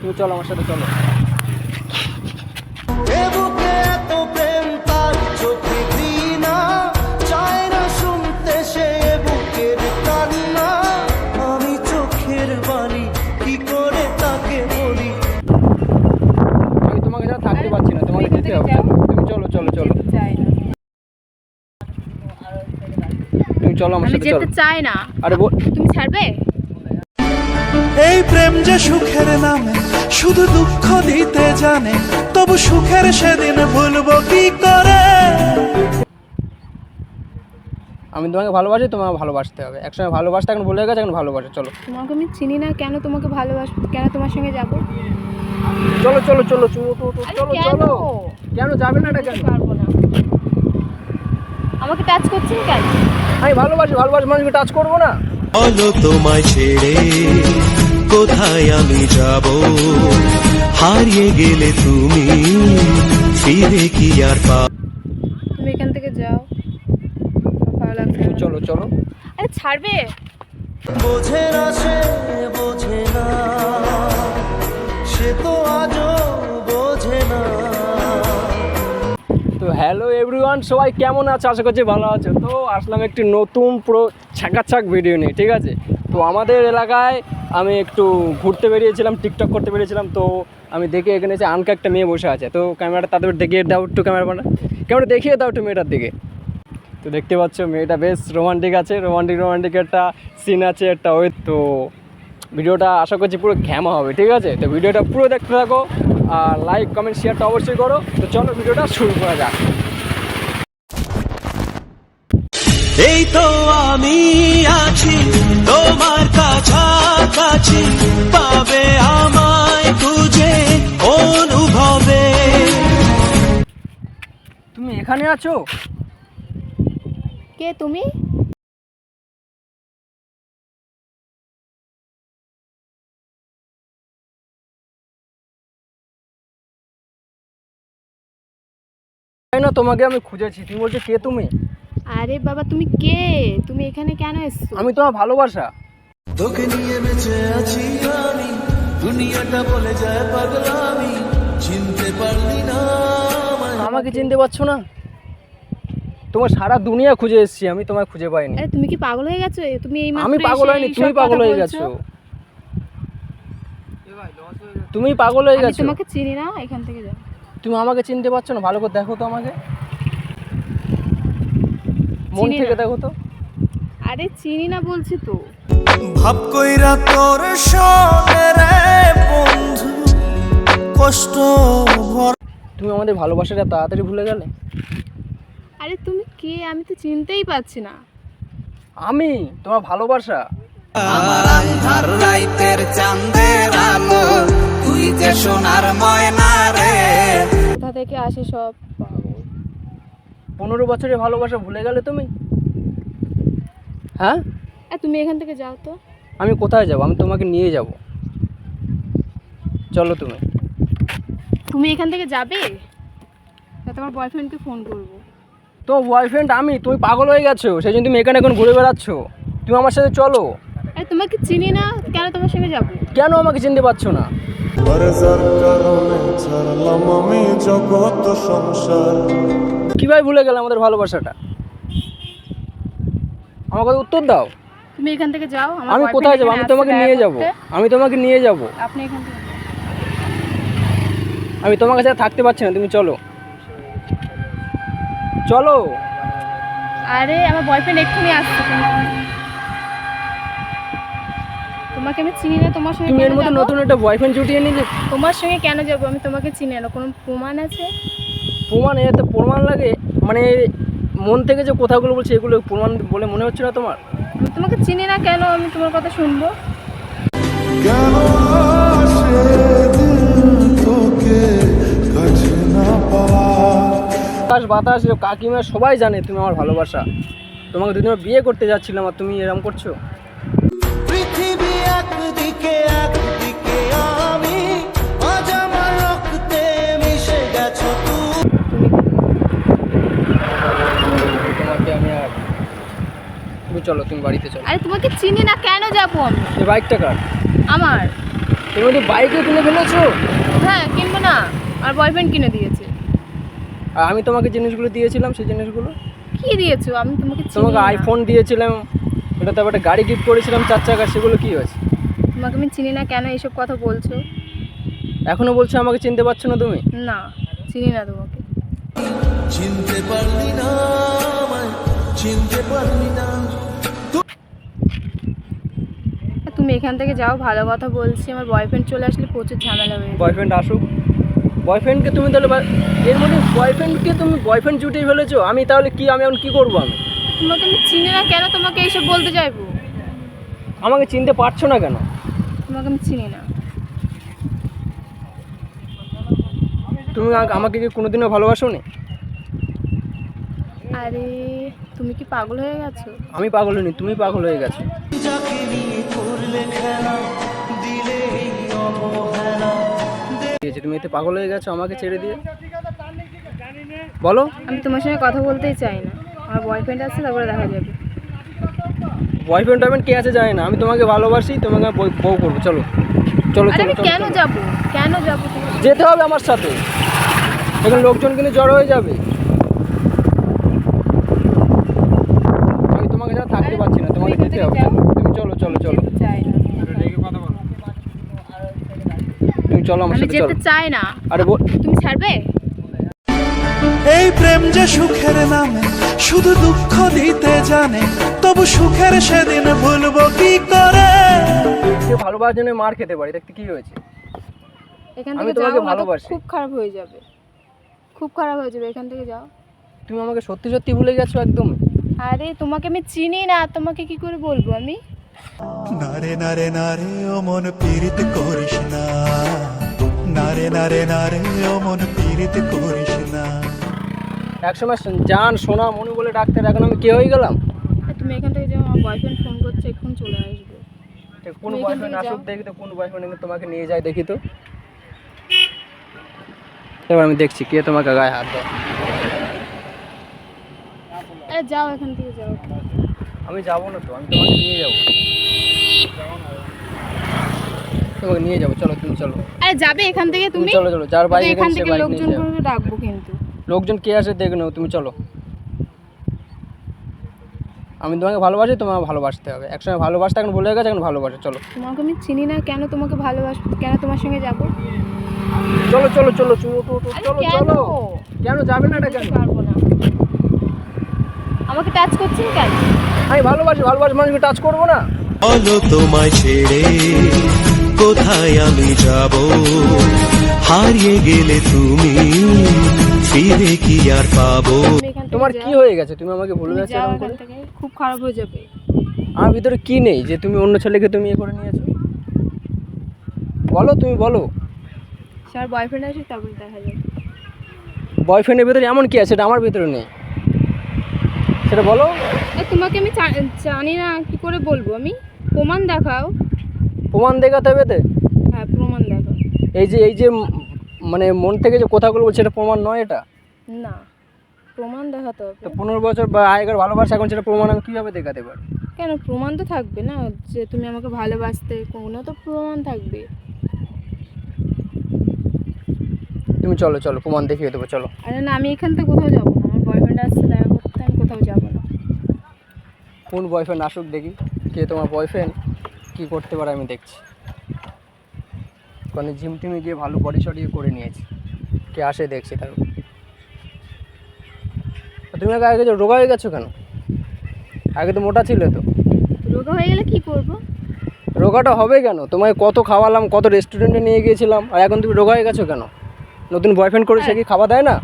তুমি চলো আমার সাথে চলো। আমি তোমাকে ছাড়া থাকতে পারছি না, তোমাকে যেতে হবে। তুমি চলো চলো চলো, তুমি চলো আমার সাথে চলো। যেতে চাই না। আরে তুমি ছাড়বে? এই প্রেম যে সুখের নামে শুধু দুঃখ দিতে জানে, তবু সুখের সেদিন ভুলবো কি করে। আমি তোমাকে ভালোবাসি, তোমাকে ভালোবাসতে হবে। একসময় ভালোবাসতে, এখন ভুলে গেছে, এখন ভালোবাসে। চলো। তোমাকে আমি চিনি না, কেন তোমাকে ভালোবাসবো? কেন তোমার সঙ্গে যাবো? চলো চলো চলো চলো চলো কেন? চলো। কেন যাবে না? এটা কেন? পারবো না। আমাকে টাচ করছেন কেন? আমি ভালোবাসি, ভালোবাসি মানুষকে টাচ করবো না? বলো তোমায় ছেড়ে কোথায় আমি যাব, হারিয়ে গেলে তুমি ফিরে কি আর তুমি এখান থেকে যাও, ভালো লাগছে না। চলো চলো। আরে ছাড়বে? বোঝে না সে, বোঝে না সে তো আজও বোঝে না। তো হ্যালো এভরিওয়ান, সবাই কেমন আছে? আশা করছি ভালো আছে। তো আসলাম একটি নতুন পুরো ছাকাছাক ভিডিও নিয়ে, ঠিক আছে? তো আমাদের এলাকায় আমি একটু ঘুরতে বেরিয়েছিলাম, টিকটক করতে বেরিয়েছিলাম। তো আমি দেখে এখানে যে আনকা একটা মেয়ে বসে আছে। তো ক্যামেরাটা তাদের দেখিয়ে দাও একটু, ক্যামেরা দেখিয়ে দাও একটু মেয়েটার দিকে। তো দেখতে পাচ্ছ মেয়েটা বেশ রোমান্টিক আছে, রোমান্টিক একটা সিন আছে, একটা ওই। তো ভিডিওটা আশা করছি পুরো ঘ্যামা হবে, ঠিক আছে? তো ভিডিওটা পুরো দেখতে থাকো, আর লাইক কমেন্ট শেয়ারটা অবশ্যই করো। তো চলো ভিডিওটা শুরু করা যাক। এই তো আমি আছি তোমার কাছাকাছি, পাবে আমায় খুঁজে অনুভবে। তুমি এখানে আছো? কে তুমি? তাই না, তোমাকে আমি খুঁজেছি। তুমি বলছো কে তুমি? আরে বাবা, তুমি কে? তুমি এখানে কেন এসছো? আমি তোমার ভালোবাসা। তোকে নিয়ে বেঁচে আছি আমি, দুনিয়াটা বলে যায় পাগলামি, চিনতে পারলি না আমাকে চিনতে পারছো না? তোমার সারা দুনিয়া খুঁজে এসেছি আমি, তোমায় খুঁজে পাইনি। আরে তুমি কি পাগল হয়ে গেছো? তুমি এই আমি পাগল হয়নি, তুমি পাগল হয়ে গেছো। তুমি পাগল হয়ে গেছো। তোমাকে চিনি না, এখান থেকে যাও। তুমি আমাকে চিনতে পারছো না? ভালো করে দেখো তো আমাকে, মন চিনি থেকে না। দেখো তো। আরে চিনি না বলছি তো। ভাব কইরা তোর সঙ্গে রে বন্ধু, কষ্ট ভর। তুমি আমাদের ভালোবাসাটা তাড়াতাড়ি ভুলে গেলে। আরে তুমি কে? আমি তো চিনতেই পারছি না। আমি তোমার ভালোবাসা। আমার আন্ধার রাইতের চাঁদের আলো, তুই যে সোনার ময়না রে। কোথা থেকে আসে সব পাগল। 15 বছরের ভালোবাসা ভুলে গেলে তুমি? হ্যাঁ, তুমি এখান থেকে যাও তো। আমি কোথায় যাব? আমি তোমাকে নিয়ে যাব। চলো তুমি। তুমি এখান থেকে যাবে? তোমার বয়ফ্রেন্ডকে ফোন করবো। তোমার বয়ফ্রেন্ড আমি? তুমি পাগল হয়ে গেছো, সেই জন্য তুমি এখানে এখন ঘুরে বেড়াচ্ছ। তুমি আমার সাথে চলো। আরে তোমাকে চিনি না, কেন তোমার সঙ্গে যাবো? কেন আমাকে চিনতে পারছো না? আমি জগৎ সংসার। কিভাবে ভুলে গেলে আমাদের ভালোবাসাটা? আমার কথা উত্তর দাও। তুমি এখান থেকে যাও। আমি কোথায় যাবো? আমি তোমাকে নিয়ে যাব। আমি তোমাকে নিয়ে যাব। আপনি এখান থেকে যাও। আমি তোমার কাছে আর থাকতে পারছি না, তুমি চলো চলো। আরে আমার বয়ফ্রেন্ড এক্ষুনি আসছে। তোমাকে আমি চিনি না, তোমার সঙ্গে তুমি এর কেন মধ্যে যাবো? নতুন একটা বয়ফ্রেন্ড জুটিয়ে নিলে। তোমার সঙ্গে কেন যাবো? আমি তোমাকে চিনি না। কোনো প্রমাণ আছে? প্রমাণ? এতে প্রমাণ লাগে? মানে মন থেকে যে কথাগুলো বলছি এগুলো প্রমাণ বলে মনে হচ্ছে না তোমার? আমি তোমাকে চিনি না, কেন আমি তোমার কথা শুনবো? কেন আসে দিল তোকে কাছে না পাওয়া। আকাশ বাতাস কাকিমা সবাই জানে তুমি আমার ভালোবাসা। তোমাকে দুদিন বিয়ে করতে যাচ্ছিলাম আর তুমি এরকম করছো। পৃথিবী একদিকে একদিকে আমি, আজ আমার রক্তে মিশে গেছো তুই। তোমাকে আমি আর তুমি চলো, তুমি বাড়িতে চলো। আরে তোমাকে চিনি না, কেন যাবো আমি? এই বাইকটা কার? আমার। তুমি তো বাইকে কিনে ফেলেছো। হ্যাঁ, কিনবো না, আর বয়ফ্রেন্ড কিনে দিয়েছে। আর আমি তোমাকে জিনিসগুলো দিয়েছিলাম, সেই জিনিসগুলো কি দিয়েছো? আমি তোমাকে চিনি তোমাকে না। আইফোন দিয়েছিলাম, এটা তারপর একটা গাড়ি গিফট করেছিলাম 4 চাকা, সেগুলো কি হয়েছে? তোমাকে আমি চিনি না, কেন এইসব কথা বলছো? এখনো বলছো আমাকে চিনতে পারছো না তুমি? না, চিনি না তোমাকে। চিনতে পারলি না আমায়, চিনতে পারলি না। তুমি এখান থেকে যাও, ভালো কথা বলছি। আমার বয়ফ্রেন্ড চলে আসলে প্রচুর ঝামেলা হয়ে যাবে। বয়ফ্রেন্ড আসুক, বয়ফ্রেন্ডকে তুমি তাহলে এর মধ্যে বয়ফ্রেন্ডকে তুমি বয়ফ্রেন্ড জুটিয়ে ফেলেছো। আমি তাহলে কি, আমি এখন কি করবো? আমি তোমাকে আমি চিনি না, কেন তোমাকে এইসব বলতে চাইবো? আমাকে চিনতে পারছো না কেন? তোমাকে আমি চিনি না। তুমি আমাকে কি কোনোদিনও ভালোবাসোনি? আরে তুমি কি পাগল হয়ে গেছো? আমি পাগল হইনি, তুমি পাগল হয়ে গেছো। যাকে নিয়ে করলে খেলা, দিলে এই অবহেলা। তুমি এতে পাগল হয়ে গেছো আমাকে ছেড়ে দিয়ে। বলো। আমি তোমার সঙ্গে কথা বলতেই চাই না। আমার বয়ফ্রেন্ড আছে, তারপরে দেখা যাবে। বয়ফ্রেন্ড টয়ফ্রেন্ড কে আছে জানি না, আমি তোমাকে ভালোবাসি, তোমাকে বউ করবো। চলো চলো আরে চলো আমি চলো, কেন চলো। যাবো? কেন যাবো তোমার সাথে? যেতে হবে আমার সাথে, এখন লোকজন কিন্তু জড়ো হয়ে যাবে। আমি তোমাকে ছাড়া থাকতে পারছি না, তোমাকে তুমি যেতে কোথায় হবে। যাও? তুমি চলো চলো চলো, যেতে চাই না। তুমি চলো আমার আমি সাথে, চলো। যেতে চাই না। আরে তুমি ছাড়বে? এই প্রেম যে সুখের নামে শুধু দুঃখ দিতে জানে, তবু সুখের সেদিন ভুলবো কি করে। যে ভালোবাসার জন্য মার খেতে পারি, দেখতে কি হয়েছে? এখান আমি থেকে তোমাকে যাও, না তো ভালোবাসি। খুব খারাপ হয়ে যাবে। খুব খারাপ হয়ে যাবে, এখান থেকে যাও। তুমি আমাকে সত্যি সত্যি ভুলে গেছো একদম। আরে তোমাকে আমি চিনি না, তোমাকে কি করে বলবো আমি? নারে নারে নারে ও মন পীড়িত করিস না, নারে নারে নারে ও মন পীড়িত করিস না। একসময় জান সোনা মনে বলে ডাকতে, এখন আমি কে হয়ে গেলাম? আর তুমি এখান থেকে যাও, আমার বয়ফ্রেন্ড ফোন করছে, এখন চলে আসবে। কোন তুমি এখান বয়ফ্রেন্ড থেকে আসুক যাও। দেখি তো, কোন বয়ফ্রেন্ড তোমাকে নিয়ে যায় দেখি তো। এবার আমি দেখছি কে তোমাকে গায়ে হাত দেয়। আরে যাও, এখান থেকে যাও। আমি যাবো না তো, আমি তোমাকে নিয়ে যাবো, তোমাকে নিয়ে যাবো। চলো তুমি চলো, আরে যাবে এখান থেকে তুমি তুমি? চলো চলো, যার বাইক এখান এখানে সে থেকে বাইক নিয়ে লোকজন যাও। করে ডাকবো কিন্তু। লোকজন কে আসে দেখে নেবো, তুমি চলো। আমি তোমাকে ভালোবাসি, তোমাকে ভালোবাসতে হবে। একসময় ভালোবাসতে, এখন ভুলে গেছে, এখন ভালোবাসে। চলো তোমাকে আমি চিনি না, কেন তোমাকে ভালোবাসবো? কেন তোমার সঙ্গে যাবো? চলো চলো চলো চলো চলো আরে চলো কেন? চলো। কেন যাবে না এটা কেন? পারবো না। আমাকে টাচ করছেন কেন? আমি ভালোবাসি, ভালোবাসি মানুষকে টাচ করবো না? বলো তোমায় ছেড়ে কোথায় আমি যাব, হারিয়ে গেলে তুমি ফিরে কি আর পাবো। তুমি এখান থেকে তোমার যাও। কি হয়ে গেছে? তুমি আমাকে ভুলে তুমি গেছো যাও এরকম এখান করে? থেকে, খুব খারাপ হয়ে যাবে। আমার ভিতরে কি নেই যে তুমি অন্য ছেলেকে তুমি ইয়ে করে নিয়েছো? বলো, তুমি বলো। স্যার বয়ফ্রেন্ড আসে, তারপরে দেখা যাবে। বয়ফ্রেন্ডের ভিতরে এমন কি আছে সেটা আমার ভিতরে নেই, সেটা বলো। তোমাকে আমি জানি না, কি করে বলবো আমি? প্রমাণ দেখাও। প্রমাণ দেখাতে হবে তো। হ্যাঁ, প্রমাণ দেখাও। এই যে মানে মন থেকে যে কথাগুলো বলছে, সেটা প্রমাণ নয় এটা। না, প্রমাণ দেখাতে হবে। তো 15 বছর বা আগের ভালোবাসা, এখন সেটা প্রমাণ আমি কীভাবে দেখাতে পারি? কেন, প্রমাণ তো থাকবে না যে তুমি আমাকে ভালোবাসতে, কোনো তো প্রমাণ থাকবে। তুমি চলো চলো, প্রমাণ দেখিয়ে দেবো, চলো। আরে না, আমি এখান থেকে কোথাও যাবো না। আমার বয়ফ্রেন্ড আসছে দেখা করতে, আমি কোথাও যাবো না। কোন বয়ফ্রেন্ড আসুক দেখি, কে তোমার বয়ফ্রেন্ড, কী করতে পারে আমি দেখছি। কারণ জিম টিমে গিয়ে ভালো বডি শডি করে নিয়েছি, কে আসে দেখছি তার। তুমি আগে যে রোগা হয়ে গেছো কেন? আগে তো মোটা ছিলে তো। রোগা হয়ে গেলে কি করবো? রোগাটা হবে কেন? তোমায় কত খাওয়ালাম, কত রেস্টুরেন্টে নিয়ে গিয়েছিলাম, আর এখন তুমি রোগা হয়ে গেছো কেন? নতুন বয়ফ্রেন্ড করে সে কি খাওয়া দেয় না?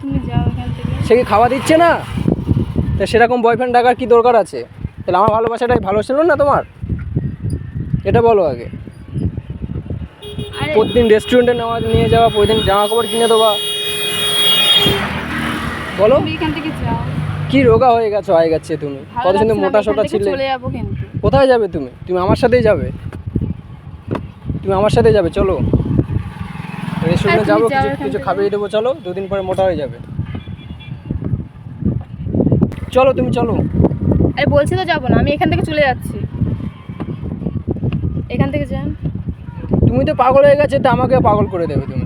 তুমি যাও এখান থেকে। সে কি খাওয়া দিচ্ছে না? তা সেরকম বয়ফ্রেন্ড ডাকার কি দরকার আছে? তাহলে আমার ভালোবাসাটাই ভালো ছিল না তোমার? এটা বলো আগে। আরে প্রতিদিন রেস্টুরেন্টে নিয়ে যাওয়া, প্রতিদিন জামা কাপড় কিনে দেওয়া, বলো। তুমি এখান থেকে যাও। কি রোগা হয়ে গেছো, হয়ে গেছে তুমি? ভালো কত সুন্দর লাগছে না, মোটা আমি এখান সোটা থেকে ছিলে। চলে যাবো কিন্তু। কোথায় যাবে তুমি? তুমি আমার সাথেই যাবে, তুমি আমার সাথেই যাবে। চলো রেস্টুরেন্টে তুমি যাবো, যাও কিছু এখান কিছু থেকে। খাইয়ে দেবো। চলো, 2 দিন পরে মোটা হয়ে যাবে। চলো তুমি চলো। আরে বলছি তো যাবো না, আমি এখান থেকে চলে যাচ্ছি। এখান থেকে যান। তুমি তো পাগল হয়ে গেছে, তো আমাকে পাগল করে দেবে তুমি।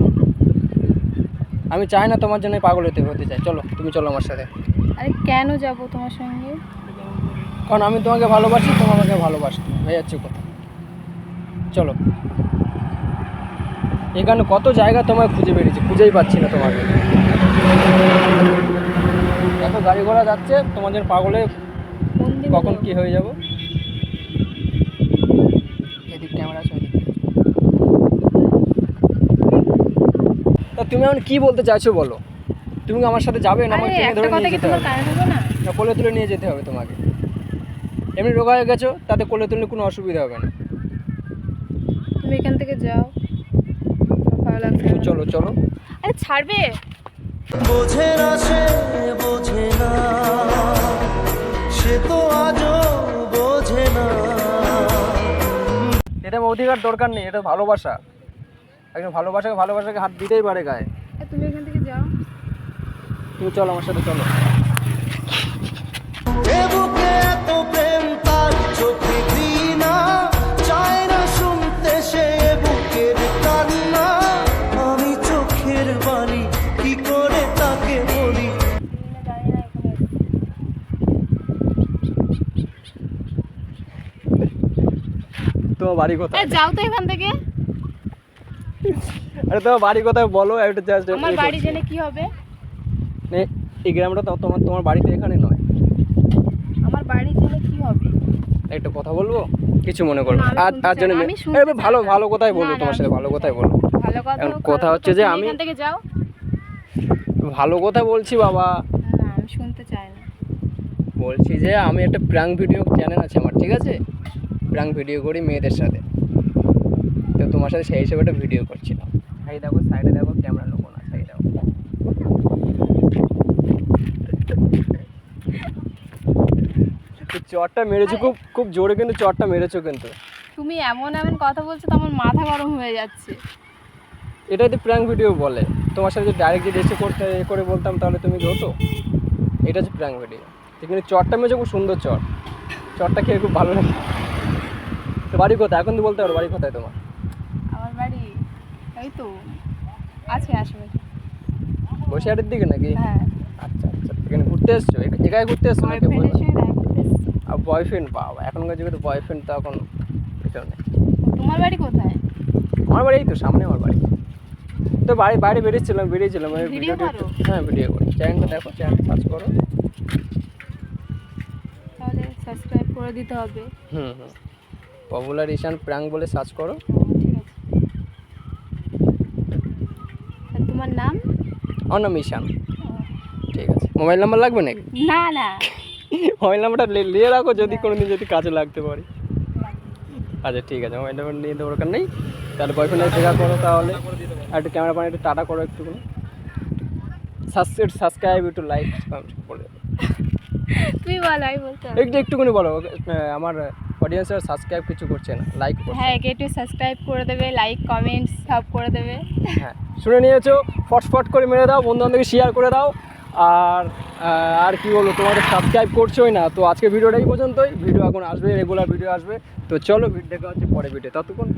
আমি চাই না তোমার জন্য পাগল হতে চাই। চলো, তুমি চলো আমার সাথে। আরে কেন যাব তোমার সঙ্গে? কারণ আমি তোমাকে ভালোবাসি, তুমি আমাকে ভালোবাসো, হয়ে যাচ্ছে কথা। চলো। এখানে কত জায়গা তোমায় খুঁজে বেরিয়েছি, খুঁজেই পাচ্ছি না তোমাকে। এত গাড়ি ঘোড়া যাচ্ছে, তোমার জন্য পাগলে কোন দিন কখন যাবো? কি হয়ে যাব। এদিক ক্যামেরা আছে, ওদিক। তা তুমি এখন কি বলতে চাইছো বলো? তুমি কি আমার সাথে যাবে না আমাকে আরে টেনে একটা ধরে কথা নিয়ে কি যেতে তোমার হবে? কানে ঢোকে না? না, কোলে তুলে নিয়ে যেতে হবে তোমাকে। এমনি রোগা হয়ে গেছো, তাতে কোলে তুললে কোনো অসুবিধা হবে না। তুমি এখান থেকে যাও, ভালো লাগছে তুমি না। চলো চলো। আরে ছাড়বে? বোঝে না সে, বোঝে না, সে তো আজও বোঝে না। এটা আমার অধিকার দরকার নেই, এটা ভালোবাসা। একজন ভালোবাসাকে হাত দিতেই পারে গায়ে। তুমি এখান থেকে যাও। তুমি চলো আমার সাথে, চলো। এ বুকে এত প্রেম তার চোখে ঘৃণা, চায় না শুনতে সে বুকের কান্না। আমি চোখের বাণী কি করে তাকে বলি। তোমার বাড়ি কোথায়? আরে যাও তো এখান থেকে। আরে তোমার বাড়ি কোথায় বলো, একটা জাস্ট। আমার বাড়ি জেনে কি হবে? এই গ্রামটা তো তোমার বাড়িতে এখানে নয়। আমার বাড়ি জেনে কি হবে? একটা কথা বলবো, কিছু মনে করবে না, আমি আর শুনতে তার জন্য চাই না, আমি শুনতে চাই ভালো না। ভালো কথাই বলবো, না, না, তোমার সাথে ভালো কথাই বলবো। ভালো কথা এখন হোক, কথা খারাপ হচ্ছে হোক, যে তুমি আমি এখান থেকে যাও। ভালো কথা বলছি বাবা। না আমি শুনতে চাই না। বলছি যে আমি একটা প্র্যাঙ্ক ভিডিও চ্যানেল আছে আমার, ঠিক আছে? প্র্যাঙ্ক ভিডিও করি মেয়েদের সাথে। তো তোমার সাথে সেই হিসেবে একটা ভিডিও করছিলাম। এই দেখো সাইডে দেখো, ক্যামেরা লোক না, সাইডে দেখো। তো চটটা মেরেছো খুব খুব জোরে, কিন্তু চটটা মেরেছো কিন্তু। তুমি এমন এমন কথা বলছো তো আমার মাথা গরম হয়ে যাচ্ছে। এটাই তো প্র্যাঙ্ক ভিডিও বলে। তোমার সাথে যদি ডাইরেক্ট যদি এসে করতে করে বলতাম তাহলে তুমি কি হতো? এটা হচ্ছে প্র্যাঙ্ক ভিডিও। কিন্তু চটটা মেরেছো খুব সুন্দর চট, চটটা খেয়ে খুব ভালো লাগে। তো বাড়ি কোথায় এখন তো বলতে পারো, বাড়ি কোথায় তোমার? আমার বাড়ি এই তো আছে আশেপাশে। বসিরহাটের দিকে নাকি? হ্যাঁ। আচ্ছা আচ্ছা, এখানে ঘুরতে এসছো? একাই ঘুরতে এসছো নাকি? বয়ফ্রেন্ডের সঙ্গে দেখা করতে এসেছি। আর বয়ফ্রেন্ড? বাবা, এখনকার যুগে তো বয়ফ্রেন্ড তো এখন পিছনে। তোমার বাড়ি কোথায়? আমার বাড়ি এই তো সামনে আমার বাড়ি। তো বাইরে বেরিয়েছিলাম আমি ভিডিও করো? হ্যাঁ ভিডিও করি। চ্যানেলটা দেখো, চ্যানেল সার্চ করো। তাহলে সাবস্ক্রাইব করে দিতে হবে। হুম, পপুলার ঈশান প্র্যাঙ্ক বলে সার্চ করো। ঠিক আছে। আর তোমার নাম? আমার নাম ঈশান। ঠিক আছে, মোবাইল নাম্বার লাগবে নাকি? না না মোবাইল নাম্বারটা নিয়ে রাখো, যদি কোনো দিন যদি কাজে লাগতে পারে। আচ্ছা ঠিক আছে, মোবাইল নাম্বার নিয়ে দরকার নেই। তাহলে বয়ফ্রেন্ডের দেখা করো তাহলে। আর একটু ক্যামেরা পানি একটু টাটা করো একটুখানি। সাবস্ক্রাইব, একটু লাইক কমেন্ট করে দেবো। তুমি বলো, আমি বলতে হবে। একটুখানি বলো, আমার অডিয়েন্সরা সাবস্ক্রাইব কিছু করছে না, লাইক করছে। হ্যাঁ, একটু সাবস্ক্রাইব করে দেবে, লাইক কমেন্টস সব করে দেবে। হ্যাঁ, শুনে নিয়েছো? ফটফট করে মেরে দাও, বন্ধু বান্ধবকে শেয়ার করে দাও। আর কি বলবো, তোমাদের সাবস্ক্রাইব করছোই না। তো আজকে ভিডিওটা এই পর্যন্তই। ভিডিও এখন আসবে, রেগুলার ভিডিও আসবে। তো চলো, দেখা হচ্ছে পরে ভিডিও। ততক্ষণ